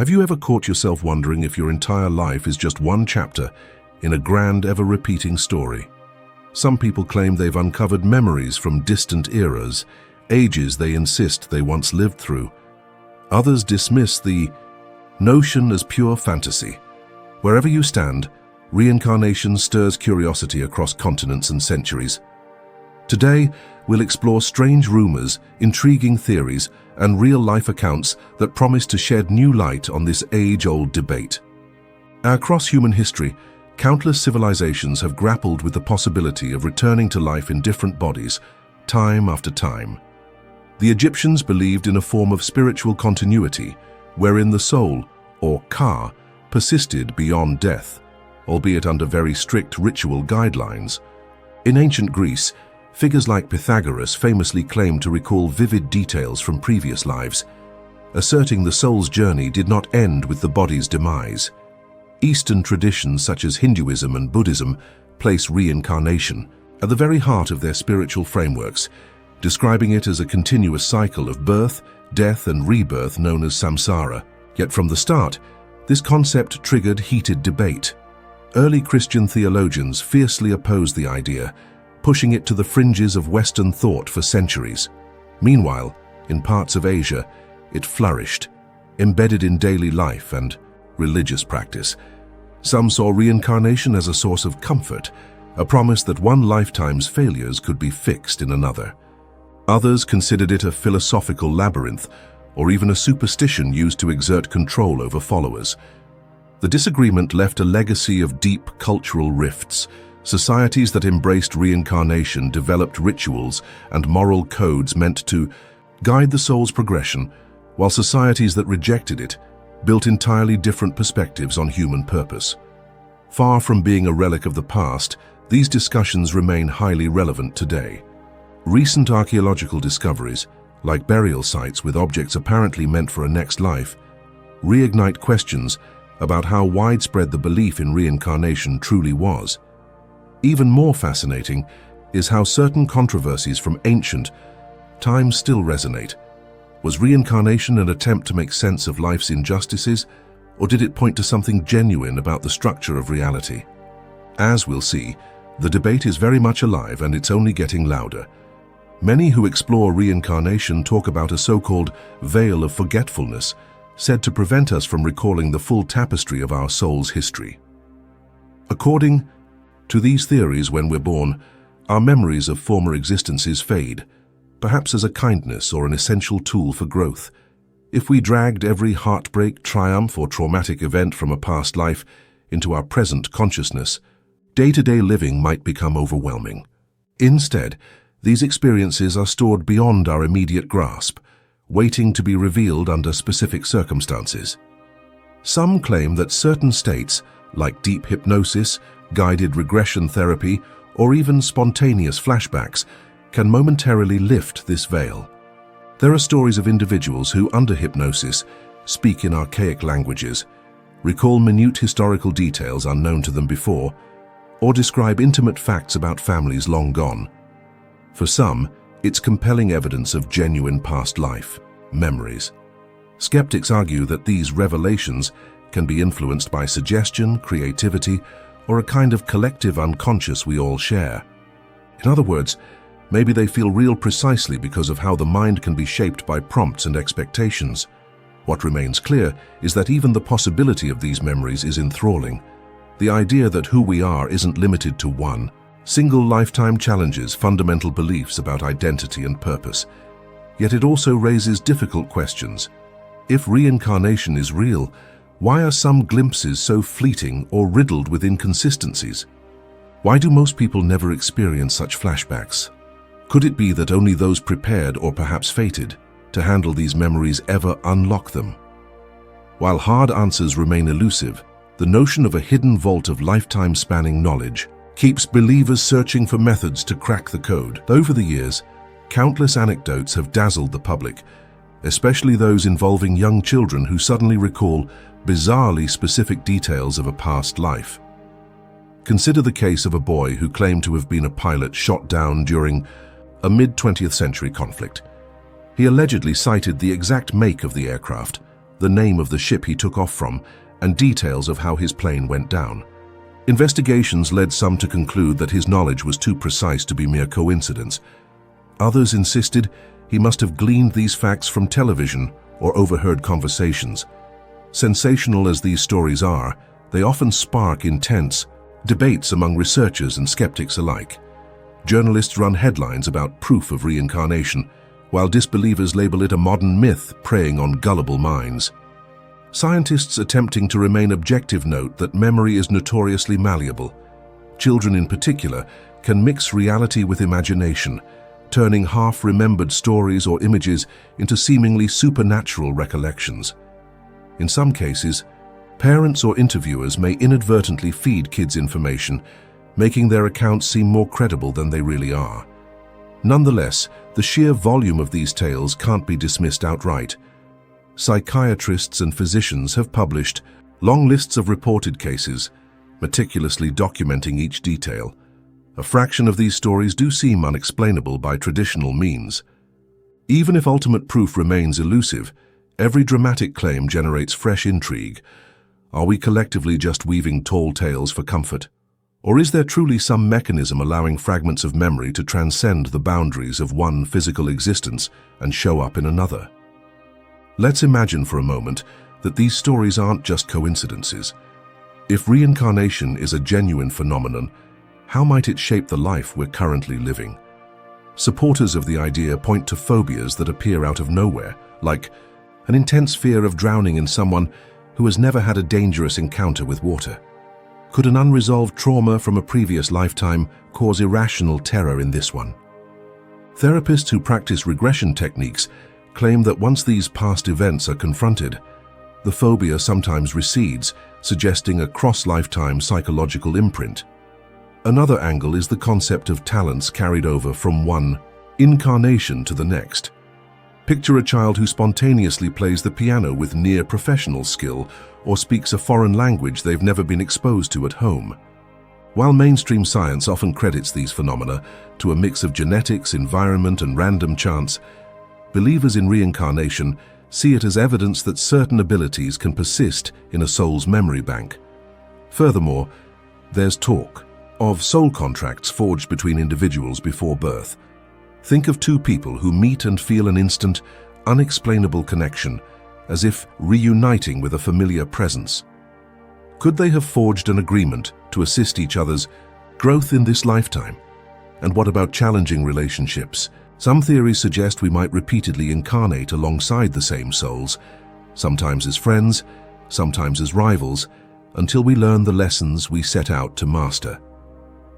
Have you ever caught yourself wondering if your entire life is just one chapter in a grand, ever-repeating story? Some people claim they've uncovered memories from distant eras, ages they insist they once lived through. Others dismiss the notion as pure fantasy. Wherever you stand, reincarnation stirs curiosity across continents and centuries. Today, we'll explore strange rumors, intriguing theories, and real-life accounts that promise to shed new light on this age-old debate. Across human history, countless civilizations have grappled with the possibility of returning to life in different bodies, time after time. The Egyptians believed in a form of spiritual continuity, wherein the soul, or ka, persisted beyond death, albeit under very strict ritual guidelines. In ancient Greece, figures like Pythagoras famously claimed to recall vivid details from previous lives, asserting the soul's journey did not end with the body's demise. Eastern traditions such as Hinduism and Buddhism place reincarnation at the very heart of their spiritual frameworks, describing it as a continuous cycle of birth, death, and rebirth known as samsara. Yet from the start, this concept triggered heated debate. Early Christian theologians fiercely opposed the idea, pushing it to the fringes of Western thought for centuries. Meanwhile, in parts of Asia, it flourished, embedded in daily life and religious practice. Some saw reincarnation as a source of comfort, a promise that one lifetime's failures could be fixed in another. Others considered it a philosophical labyrinth, or even a superstition used to exert control over followers. The disagreement left a legacy of deep cultural rifts. Societies that embraced reincarnation developed rituals and moral codes meant to guide the soul's progression, while societies that rejected it built entirely different perspectives on human purpose. Far from being a relic of the past, these discussions remain highly relevant today. Recent archaeological discoveries, like burial sites with objects apparently meant for a next life, reignite questions about how widespread the belief in reincarnation truly was. Even more fascinating is how certain controversies from ancient times still resonate. Was reincarnation an attempt to make sense of life's injustices, or did it point to something genuine about the structure of reality? As we'll see, the debate is very much alive and it's only getting louder. Many who explore reincarnation talk about a so-called veil of forgetfulness, said to prevent us from recalling the full tapestry of our soul's history. According to these theories, when we're born, our memories of former existences fade, perhaps as a kindness or an essential tool for growth. If we dragged every heartbreak, triumph, or traumatic event from a past life into our present consciousness, day-to-day living might become overwhelming. Instead, these experiences are stored beyond our immediate grasp, waiting to be revealed under specific circumstances. Some claim that certain states, like deep hypnosis, guided regression therapy, or even spontaneous flashbacks, can momentarily lift this veil. There are stories of individuals who, under hypnosis, speak in archaic languages, recall minute historical details unknown to them before, or describe intimate facts about families long gone. For some, it's compelling evidence of genuine past life memories. Skeptics argue that these revelations can be influenced by suggestion, creativity, or a kind of collective unconscious we all share. In other words, maybe they feel real precisely because of how the mind can be shaped by prompts and expectations. What remains clear is that even the possibility of these memories is enthralling. The idea that who we are isn't limited to one single lifetime challenges fundamental beliefs about identity and purpose. Yet it also raises difficult questions. If reincarnation is real, why are some glimpses so fleeting or riddled with inconsistencies? Why do most people never experience such flashbacks? Could it be that only those prepared, or perhaps fated, to handle these memories ever unlock them? While hard answers remain elusive, the notion of a hidden vault of lifetime-spanning knowledge keeps believers searching for methods to crack the code. Over the years, countless anecdotes have dazzled the public, especially those involving young children who suddenly recall bizarrely specific details of a past life. Consider the case of a boy who claimed to have been a pilot shot down during a mid-20th century conflict. He allegedly cited the exact make of the aircraft, the name of the ship he took off from, and details of how his plane went down. Investigations led some to conclude that his knowledge was too precise to be mere coincidence. Others insisted he must have gleaned these facts from television or overheard conversations. Sensational as these stories are, they often spark intense debates among researchers and skeptics alike. Journalists run headlines about proof of reincarnation, while disbelievers label it a modern myth preying on gullible minds. Scientists attempting to remain objective note that memory is notoriously malleable. Children in particular can mix reality with imagination, turning half-remembered stories or images into seemingly supernatural recollections. In some cases, parents or interviewers may inadvertently feed kids information, making their accounts seem more credible than they really are. Nonetheless, the sheer volume of these tales can't be dismissed outright. Psychiatrists and physicians have published long lists of reported cases, meticulously documenting each detail. A fraction of these stories do seem unexplainable by traditional means. Even if ultimate proof remains elusive, every dramatic claim generates fresh intrigue. Are we collectively just weaving tall tales for comfort? Or is there truly some mechanism allowing fragments of memory to transcend the boundaries of one physical existence and show up in another? Let's imagine for a moment that these stories aren't just coincidences. If reincarnation is a genuine phenomenon, how might it shape the life we're currently living? Supporters of the idea point to phobias that appear out of nowhere, like an intense fear of drowning in someone who has never had a dangerous encounter with water. Could an unresolved trauma from a previous lifetime cause irrational terror in this one? Therapists who practice regression techniques claim that once these past events are confronted, the phobia sometimes recedes, suggesting a cross-lifetime psychological imprint. Another angle is the concept of talents carried over from one incarnation to the next. Picture a child who spontaneously plays the piano with near-professional skill or speaks a foreign language they've never been exposed to at home. While mainstream science often credits these phenomena to a mix of genetics, environment, and random chance, believers in reincarnation see it as evidence that certain abilities can persist in a soul's memory bank. Furthermore, there's talk of soul contracts forged between individuals before birth. Think of two people who meet and feel an instant, unexplainable connection, as if reuniting with a familiar presence. Could they have forged an agreement to assist each other's growth in this lifetime? And what about challenging relationships? Some theories suggest we might repeatedly incarnate alongside the same souls, sometimes as friends, sometimes as rivals, until we learn the lessons we set out to master.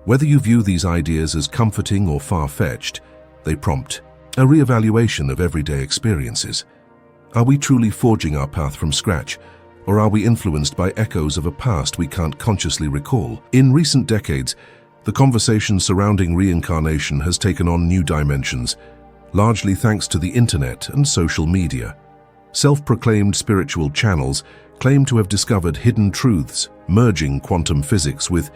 Whether you view these ideas as comforting or far-fetched, they prompt a re-evaluation of everyday experiences. Are we truly forging our path from scratch, or are we influenced by echoes of a past we can't consciously recall? In recent decades, the conversation surrounding reincarnation has taken on new dimensions, largely thanks to the internet and social media. Self-proclaimed spiritual channels claim to have discovered hidden truths, merging quantum physics with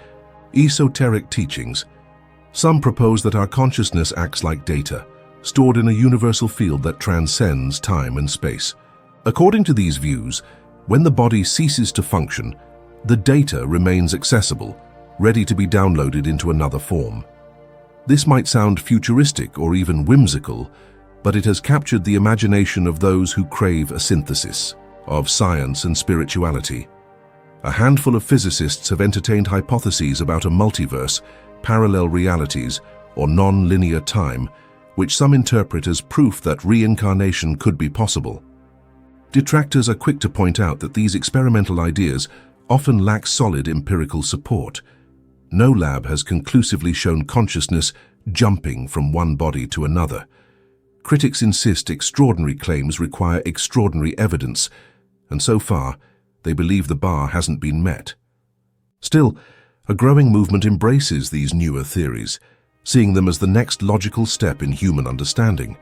esoteric teachings. Some propose that our consciousness acts like data, stored in a universal field that transcends time and space. According to these views, when the body ceases to function, the data remains accessible, ready to be downloaded into another form. This might sound futuristic or even whimsical, but it has captured the imagination of those who crave a synthesis of science and spirituality. A handful of physicists have entertained hypotheses about a multiverse, parallel realities, or non-linear time, which some interpret as proof that reincarnation could be possible. Detractors are quick to point out that these experimental ideas often lack solid empirical support. No lab has conclusively shown consciousness jumping from one body to another. Critics insist extraordinary claims require extraordinary evidence, and so far, they believe the bar hasn't been met. Still, a growing movement embraces these newer theories, seeing them as the next logical step in human understanding.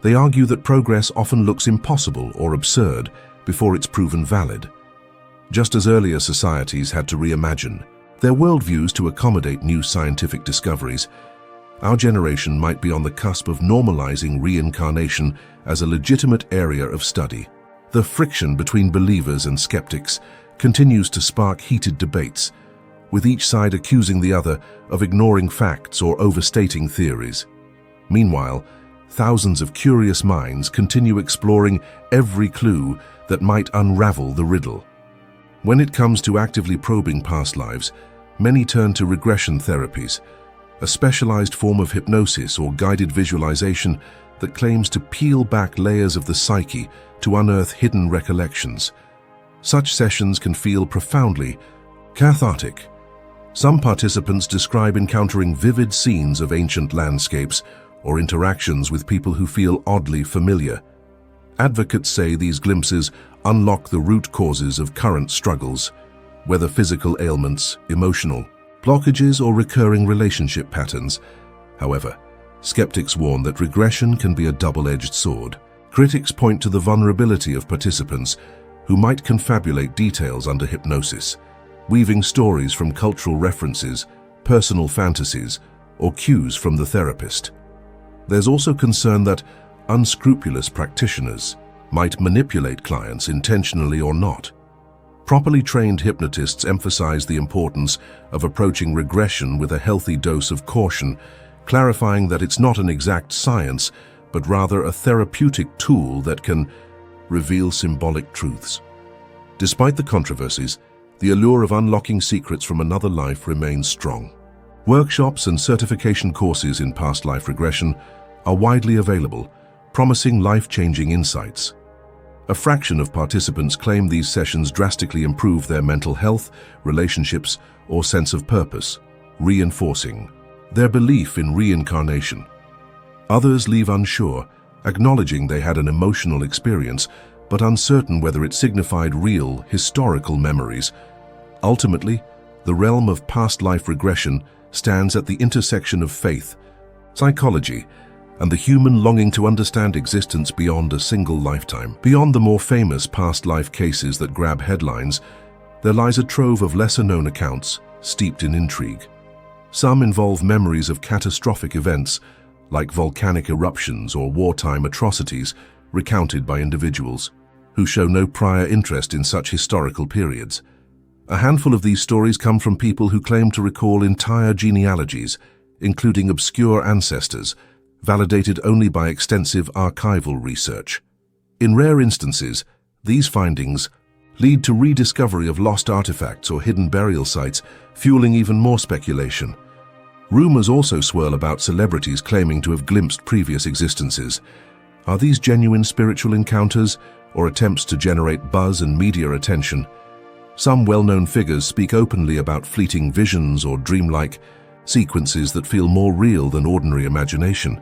They argue that progress often looks impossible or absurd before it's proven valid. Just as earlier societies had to reimagine their worldviews to accommodate new scientific discoveries, our generation might be on the cusp of normalizing reincarnation as a legitimate area of study. The friction between believers and skeptics continues to spark heated debates, with each side accusing the other of ignoring facts or overstating theories. Meanwhile, thousands of curious minds continue exploring every clue that might unravel the riddle. When it comes to actively probing past lives, many turn to regression therapies, a specialized form of hypnosis or guided visualization that claims to peel back layers of the psyche to unearth hidden recollections. Such sessions can feel profoundly cathartic. Some participants describe encountering vivid scenes of ancient landscapes or interactions with people who feel oddly familiar. Advocates say these glimpses unlock the root causes of current struggles, whether physical ailments, emotional blockages, or recurring relationship patterns. However, skeptics warn that regression can be a double-edged sword. Critics point to the vulnerability of participants who might confabulate details under hypnosis, weaving stories from cultural references, personal fantasies, or cues from the therapist. There's also concern that unscrupulous practitioners might manipulate clients intentionally or not. Properly trained hypnotists emphasize the importance of approaching regression with a healthy dose of caution, clarifying that it's not an exact science, but rather a therapeutic tool that can reveal symbolic truths. Despite the controversies, the allure of unlocking secrets from another life remains strong. Workshops and certification courses in past life regression are widely available, promising life-changing insights. A fraction of participants claim these sessions drastically improve their mental health, relationships, or sense of purpose, reinforcing their belief in reincarnation. Others leave unsure, acknowledging they had an emotional experience, but uncertain whether it signified real, historical memories. Ultimately, the realm of past life regression stands at the intersection of faith, psychology, and the human longing to understand existence beyond a single lifetime. Beyond the more famous past life cases that grab headlines, there lies a trove of lesser-known accounts steeped in intrigue. Some involve memories of catastrophic events, like volcanic eruptions or wartime atrocities, recounted by individuals who show no prior interest in such historical periods. A handful of these stories come from people who claim to recall entire genealogies, including obscure ancestors, validated only by extensive archival research. In rare instances, these findings lead to rediscovery of lost artifacts or hidden burial sites, fueling even more speculation. Rumors also swirl about celebrities claiming to have glimpsed previous existences. Are these genuine spiritual encounters or attempts to generate buzz and media attention? Some well-known figures speak openly about fleeting visions or dreamlike sequences that feel more real than ordinary imagination.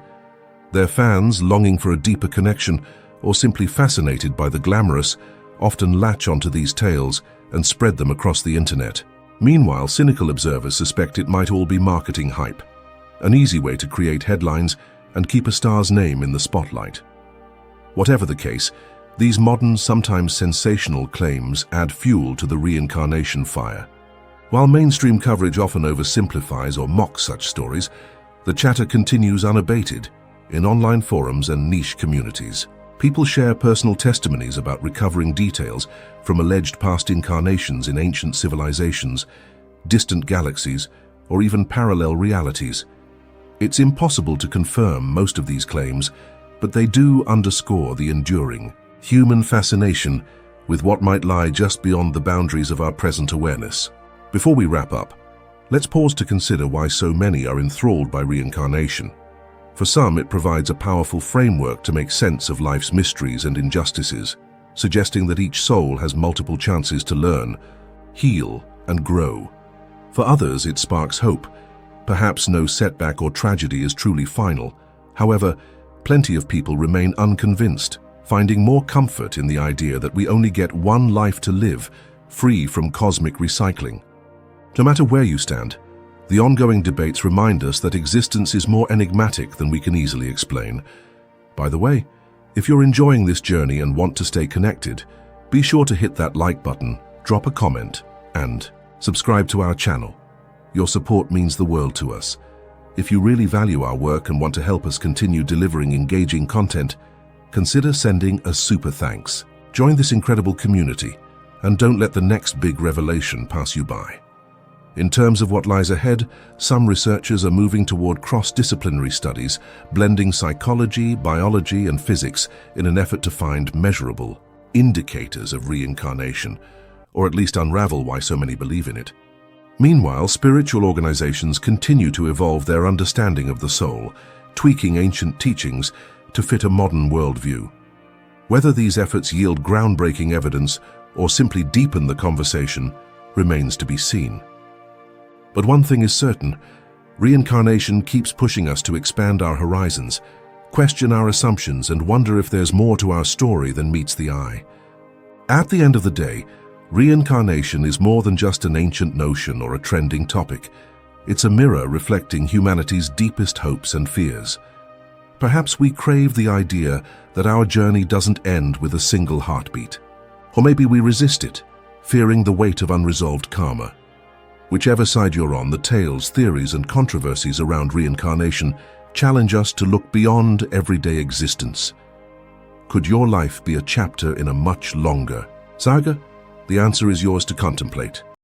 Their fans, longing for a deeper connection or simply fascinated by the glamorous, often latch onto these tales and spread them across the internet. Meanwhile, cynical observers suspect it might all be marketing hype, an easy way to create headlines and keep a star's name in the spotlight. Whatever the case, these modern, sometimes sensational claims add fuel to the reincarnation fire. While mainstream coverage often oversimplifies or mocks such stories, the chatter continues unabated in online forums and niche communities. People share personal testimonies about recovering details from alleged past incarnations in ancient civilizations, distant galaxies, or even parallel realities. It's impossible to confirm most of these claims, but they do underscore the enduring human fascination with what might lie just beyond the boundaries of our present awareness. Before we wrap up, let's pause to consider why so many are enthralled by reincarnation. For some, it provides a powerful framework to make sense of life's mysteries and injustices, suggesting that each soul has multiple chances to learn, heal, and grow. For others, it sparks hope. Perhaps no setback or tragedy is truly final. However, plenty of people remain unconvinced, finding more comfort in the idea that we only get one life to live, free from cosmic recycling. No matter where you stand, the ongoing debates remind us that existence is more enigmatic than we can easily explain. By the way, if you're enjoying this journey and want to stay connected, be sure to hit that like button, drop a comment, and subscribe to our channel. Your support means the world to us. If you really value our work and want to help us continue delivering engaging content, consider sending a super thanks. Join this incredible community and don't let the next big revelation pass you by. In terms of what lies ahead, some researchers are moving toward cross-disciplinary studies, blending psychology, biology, and physics in an effort to find measurable indicators of reincarnation, or at least unravel why so many believe in it. Meanwhile, spiritual organizations continue to evolve their understanding of the soul, tweaking ancient teachings to fit a modern worldview. Whether these efforts yield groundbreaking evidence or simply deepen the conversation remains to be seen. But one thing is certain: reincarnation keeps pushing us to expand our horizons, question our assumptions, and wonder if there's more to our story than meets the eye. At the end of the day, reincarnation is more than just an ancient notion or a trending topic. It's a mirror reflecting humanity's deepest hopes and fears. Perhaps we crave the idea that our journey doesn't end with a single heartbeat. Or maybe we resist it, fearing the weight of unresolved karma. Whichever side you're on, the tales, theories, and controversies around reincarnation challenge us to look beyond everyday existence. Could your life be a chapter in a much longer saga? The answer is yours to contemplate.